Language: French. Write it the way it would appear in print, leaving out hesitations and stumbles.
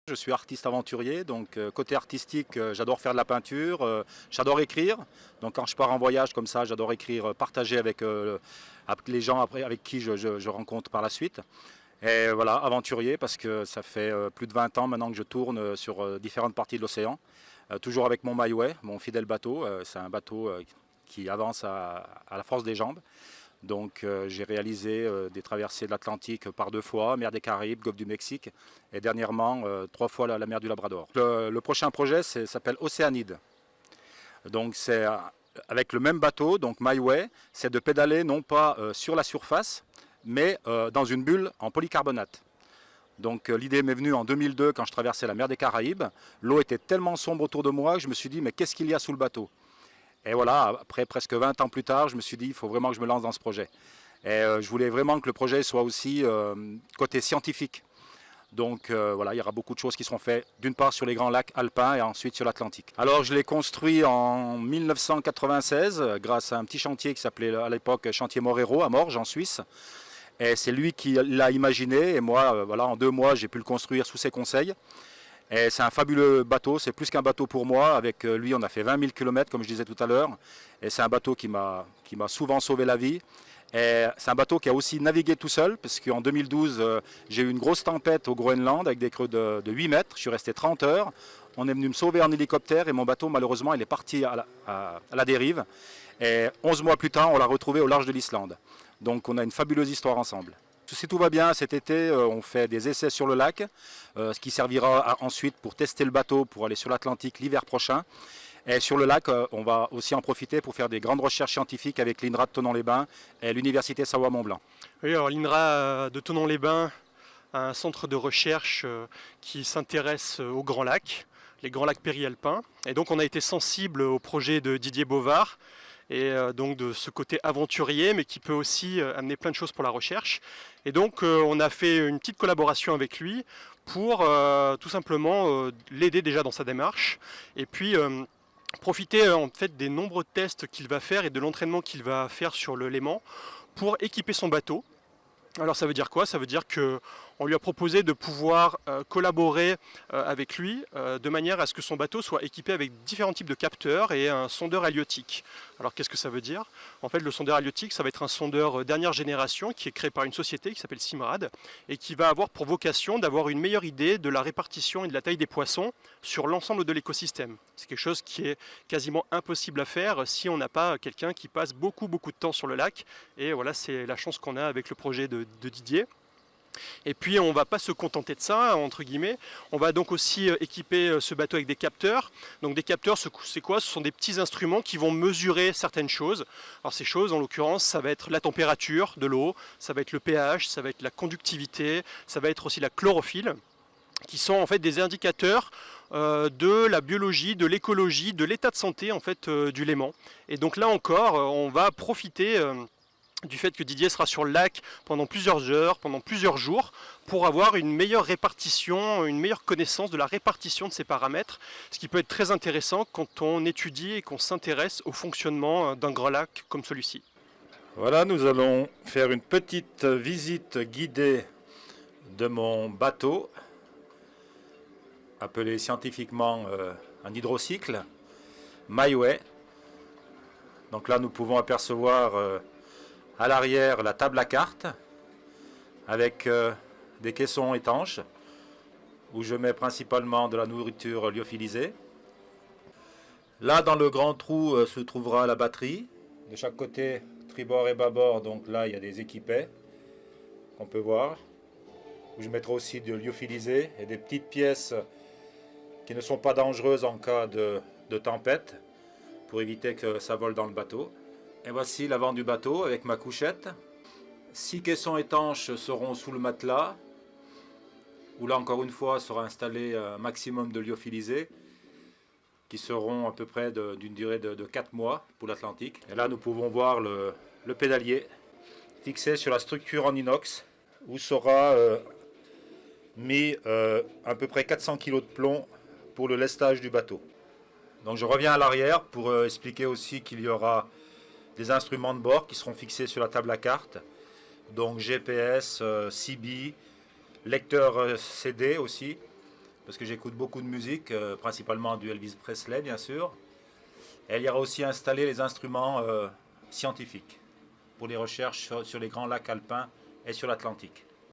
Je suis artiste aventurier, donc côté artistique, j'adore faire de la peinture, j'adore écrire. Donc quand je pars en voyage comme ça, j'adore écrire, partager avec les gens avec qui je rencontre par la suite. Et voilà, aventurier parce que ça fait plus de 20 ans maintenant que je tourne sur différentes parties de l'océan. Toujours avec mon MyWay, mon fidèle bateau. C'est un bateau qui avance à la force des jambes. Donc j'ai réalisé des traversées de l'Atlantique par 2 fois, mer des Caraïbes, golfe du Mexique et dernièrement 3 fois la mer du Labrador. Le prochain projet s'appelle Océanide. Donc c'est avec le même bateau, donc MyWay, c'est de pédaler non pas sur la surface, mais dans une bulle en polycarbonate. Donc l'idée m'est venue en 2002 quand je traversais la mer des Caraïbes. L'eau était tellement sombre autour de moi que je me suis dit mais qu'est-ce qu'il y a sous le bateau? Et voilà, après presque 20 ans plus tard, je me suis dit il faut vraiment que je me lance dans ce projet. Et je voulais vraiment que le projet soit aussi côté scientifique. Donc voilà, il y aura beaucoup de choses qui seront faites, d'une part sur les grands lacs alpins et ensuite sur l'Atlantique. Alors je l'ai construit en 1996 grâce à un petit chantier qui s'appelait à l'époque Chantier Morero à Morges en Suisse. Et c'est lui qui l'a imaginé et moi, voilà, en 2 mois, j'ai pu le construire sous ses conseils. Et c'est un fabuleux bateau, c'est plus qu'un bateau pour moi. Avec lui, on a fait 20 000 km, comme je disais tout à l'heure. Et c'est un bateau qui m'a souvent sauvé la vie. Et c'est un bateau qui a aussi navigué tout seul, parce qu'en 2012, j'ai eu une grosse tempête au Groenland avec des creux de 8 mètres. Je suis resté 30 heures. On est venu me sauver en hélicoptère et mon bateau, malheureusement, il est parti à la dérive. Et 11 mois plus tard, on l'a retrouvé au large de l'Islande. Donc on a une fabuleuse histoire ensemble. Si tout va bien, cet été, on fait des essais sur le lac, ce qui servira ensuite pour tester le bateau pour aller sur l'Atlantique l'hiver prochain. Et sur le lac, on va aussi en profiter pour faire des grandes recherches scientifiques avec l'INRA de Thonon-les-Bains et l'Université Savoie-Mont-Blanc. Oui, alors l'INRA de Thonon-les-Bains a un centre de recherche qui s'intéresse aux grands lacs, les grands lacs périalpins. Et donc on a été sensible au projet de Didier Bovard, et donc de ce côté aventurier, mais qui peut aussi amener plein de choses pour la recherche. Et donc on a fait une petite collaboration avec lui pour tout simplement l'aider déjà dans sa démarche, et puis profiter en fait des nombreux tests qu'il va faire et de l'entraînement qu'il va faire sur le Léman pour équiper son bateau. Alors ça veut dire quoi? Ça veut dire qu'on lui a proposé de pouvoir collaborer avec lui de manière à ce que son bateau soit équipé avec différents types de capteurs et un sondeur halieutique. Alors qu'est-ce que ça veut dire? En fait, le sondeur halieutique, ça va être un sondeur dernière génération qui est créé par une société qui s'appelle Simrad et qui va avoir pour vocation d'avoir une meilleure idée de la répartition et de la taille des poissons sur l'ensemble de l'écosystème. C'est quelque chose qui est quasiment impossible à faire si on n'a pas quelqu'un qui passe beaucoup de temps sur le lac. Et voilà, c'est la chance qu'on a avec le projet de Didier. Et puis on ne va pas se contenter de ça, entre guillemets, on va donc aussi équiper ce bateau avec des capteurs. Donc des capteurs, c'est quoi? Ce sont des petits instruments qui vont mesurer certaines choses. Alors ces choses, en l'occurrence, ça va être la température de l'eau, ça va être le pH, ça va être la conductivité, ça va être aussi la chlorophylle, qui sont en fait des indicateurs de la biologie, de l'écologie, de l'état de santé en fait du Léman. Et donc là encore, on va profiter du fait que Didier sera sur le lac pendant plusieurs heures, pendant plusieurs jours, pour avoir une meilleure répartition, une meilleure connaissance de la répartition de ces paramètres, ce qui peut être très intéressant quand on étudie et qu'on s'intéresse au fonctionnement d'un grand lac comme celui-ci. Voilà, nous allons faire une petite visite guidée de mon bateau, appelé scientifiquement un hydrocycle, MyWay. Donc là, nous pouvons apercevoir à l'arrière la table à cartes avec des caissons étanches où je mets principalement de la nourriture lyophilisée. Là, dans le grand trou se trouvera la batterie. De chaque côté, tribord et bâbord, donc là il y a des équipets qu'on peut voir. Où je mettrai aussi de lyophilisé et des petites pièces qui ne sont pas dangereuses en cas de tempête pour éviter que ça vole dans le bateau. Et voici l'avant du bateau avec ma couchette. 6 caissons étanches seront sous le matelas, où là encore une fois sera installé un maximum de lyophilisés qui seront à peu près d'une durée de 4 mois pour l'Atlantique. Et là nous pouvons voir le pédalier fixé sur la structure en inox où sera mis à peu près 400 kg de plomb pour le lestage du bateau. Donc je reviens à l'arrière pour expliquer aussi qu'il y aura des instruments de bord qui seront fixés sur la table à cartes, donc GPS, CB, lecteur CD aussi, parce que j'écoute beaucoup de musique, principalement du Elvis Presley bien sûr. Et il y aura aussi installé les instruments scientifiques pour les recherches sur les grands lacs alpins et sur l'Atlantique.